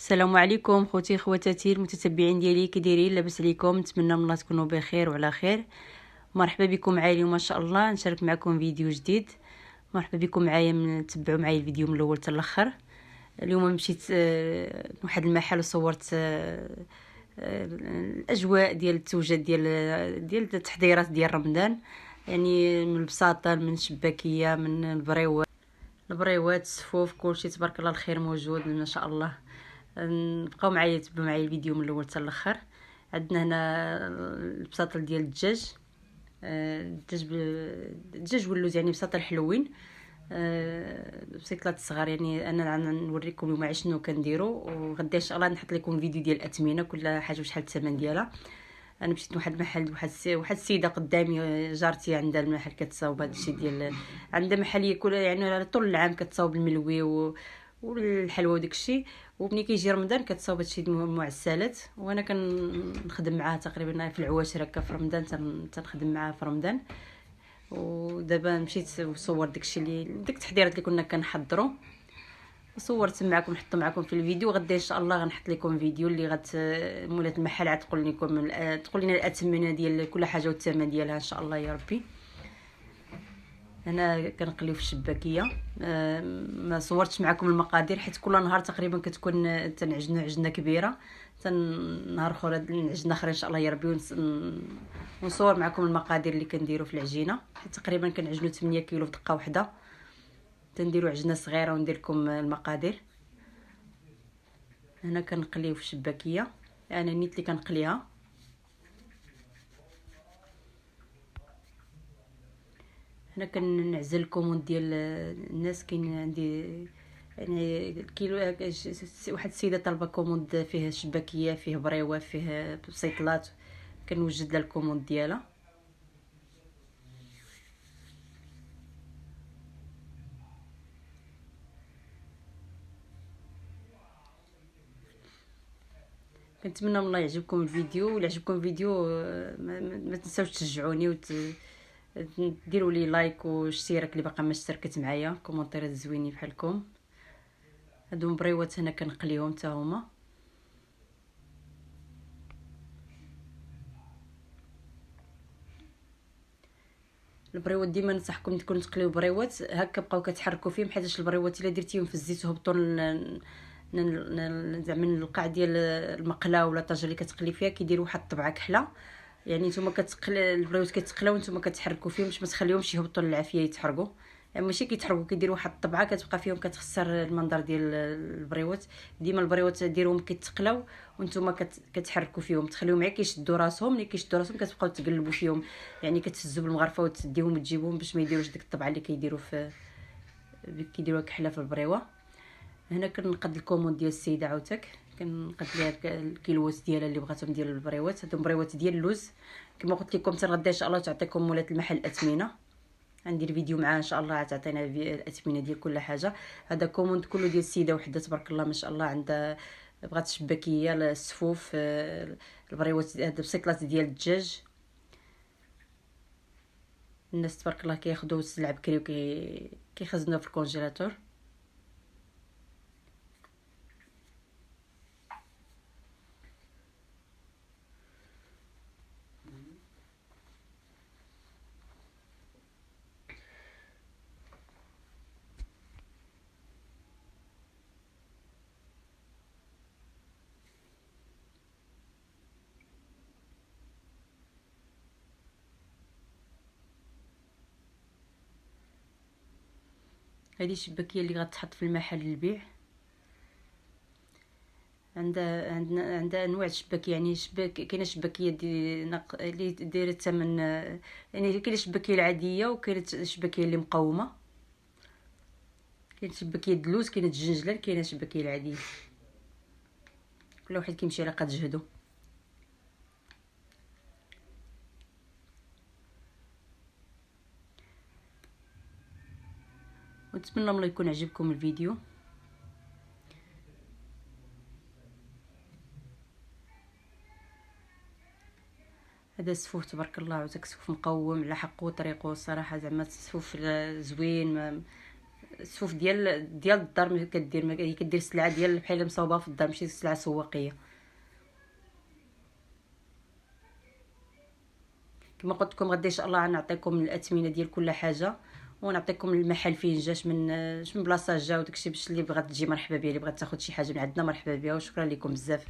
السلام عليكم خوتي خواتاتي المتتبعين ديالي، كي دايرين؟ لاباس عليكم؟ نتمنى من الله تكونوا بخير وعلى خير. مرحبا بكم معايا اليوم ان شاء الله نشارك معكم فيديو جديد. مرحبا بكم معايا، تبعوا معايا الفيديو من الاول حتى الاخر. اليوم مشيت لواحد المحل وصورت الاجواء ديال التوجد ديال التحضيرات ديال رمضان، يعني من البساطه، من الشباكيه، من البريوات، الصفوف، كلشي تبارك الله الخير موجود ما شاء الله. بقاو معايا، تبعوا معايا الفيديو من الاول حتى الاخر. عندنا هنا البساطل ديال الدجاج، الدجاج واللوز، يعني بساطل حلوين، بسيطلات صغار. يعني انا نوريكم اليوم شنو كنديروا، وغدا ان شاء الله نحط لكم فيديو ديال الاثمنه، كل حاجه وشحال الثمن ديالها. انا مشيت لواحد المحل، واحد السيده قدامي، جارتي عندها المحل كتصاوب هذا الشيء ديال، عندها محل كل يعني طول العام كتصاوب الملوي والحلوى وداك الشيء، ومني كيجي رمضان كتصاوب هادشي المعسلات. وانا كنخدم معاها تقريبا في العواشر هكا في رمضان، تنخدم معاها في رمضان. ودابا مشيت وصور داكشي ديك التحضيرات اللي كنا كنحضروا، صورت معكم، نحط معكم في الفيديو. غدا ان شاء الله غنحط لكم فيديو اللي مولات المحل عاد تقول لنا الاثمنه ديال كل حاجه والثمن ديالها ان شاء الله يا ربي. هنا كنقليو في الشباكيه. ما صورتش معكم المقادير حيت كل نهار تقريبا كتكون تنعجنوا عجنه كبيره، نهار اخر عجنه اخرى ان شاء الله يا ربي، ونصور معكم المقادير اللي كنديروا في العجينه. حيت تقريبا كنعجنوا 8 كيلو في دقه واحده، تنديروا عجنه صغيره وندير لكم المقادير. هنا كنقليو في الشباكيه، انا نيت اللي كنقليها. هنا كنعزل الكوموند ديال الناس. كاين عندي يعني كيلو واحد السيده طالبه كوموند فيه شباكيه، فيه بريوه، فيه بسيطلات، كنوجد لها الكوموند ديالها. كنتمنى من الله يعجبكم الفيديو، ولا عجبكم الفيديو ما تنساوش تشجعوني ديروا لي لايك واشتراك اللي باقا ما اشتركت معايا، كومونتيرات زوينين بحالكم. هادو مبريوات هنا كنقليهم حتى هما. البريوات ديما ننصحكم تكونوا تقليو بريوات هكا، بقاو كتحركوا فيهم، حيت البريوات الا درتيهم في الزيت وهبطوا زعما القاع ديال المقله ولا الطاجه اللي كتقلي فيها، كيديروا واحد الطبعه كحله. يعني نتوما البريوات كيتقلاو نتوما كتحركوا فيهم باش ما تخليهمش يهبطوا للعافيه يتحرقوا. يعني ماشي كيتحرقوا، كيديروا واحد الطبعه كتبقى فيهم، كتخسر المنظر ديال البريوات. ديما البريوات ديروهم كيتقلاو وانتم كتحركوا فيهم، تخليهم غير كيشدوا راسهم. ملي كيشدوا راسهم كتبقاو تقلبوا فيهم، يعني كتهزوا بالمغرفه وتديهم وتجيبوهم باش ما يديروش ديك الطبعه اللي كيديروها كحله في البريوه. هنا كنقد الكوموند ديال السيده عاوتاك، كنقد ليها الكيلوات ديالها اللي بغاتهم ديال البريوات. هادو بريوات ديال اللوز كما قلت لكم. تنغدا ان شاء الله تعطيكم مولات المحل الاثمنه، غندير فيديو معاه ان شاء الله تعطينا الاثمنه ديال كل حاجه. هذا كوموند كله ديال السيده وحده تبارك الله ما شاء الله، عندها بغات الشباكيه، الصفوف، البريوات، هاد البسيطلات ديال الدجاج. الناس تبارك الله كياخذوا السلعه بكري كيخزنوها في الكونجيلاتور. هذه الشباكيه اللي غتحط في المحل للبيع. عندها انواع الشباك، يعني كاينه شباكيه اللي دايره الثمن، يعني كاينه الشباكيه العاديه وكاينه الشباكيه اللي مقومه. كاينه شباكيه اللوز، كاينه الجنجلان، كاينه الشباكيه العاديه. كل واحد كيمشي على قد جهدو. ونتمنى الله يكون عجبكم الفيديو. هذا السفوف تبارك الله عاوتاك، سفوف مقوم على حقه وطريقه الصراحه، زعما السفوف زوين، السفوف ديال الدار ما كدير، ما هي كدير السلعه ديال بحال مصوبه في الدار، ماشي سلعه سواقيه. كما قلت لكم غدا ان شاء الله غنعطيكم الاثمنه ديال كل حاجه، ونعطيكم المحل فين جات من بلاصه جا وداكشي، باش اللي بغات تجي مرحبا بها، اللي بغات تاخذ شي حاجه من عندنا مرحبا بها. وشكرا لكم بزاف.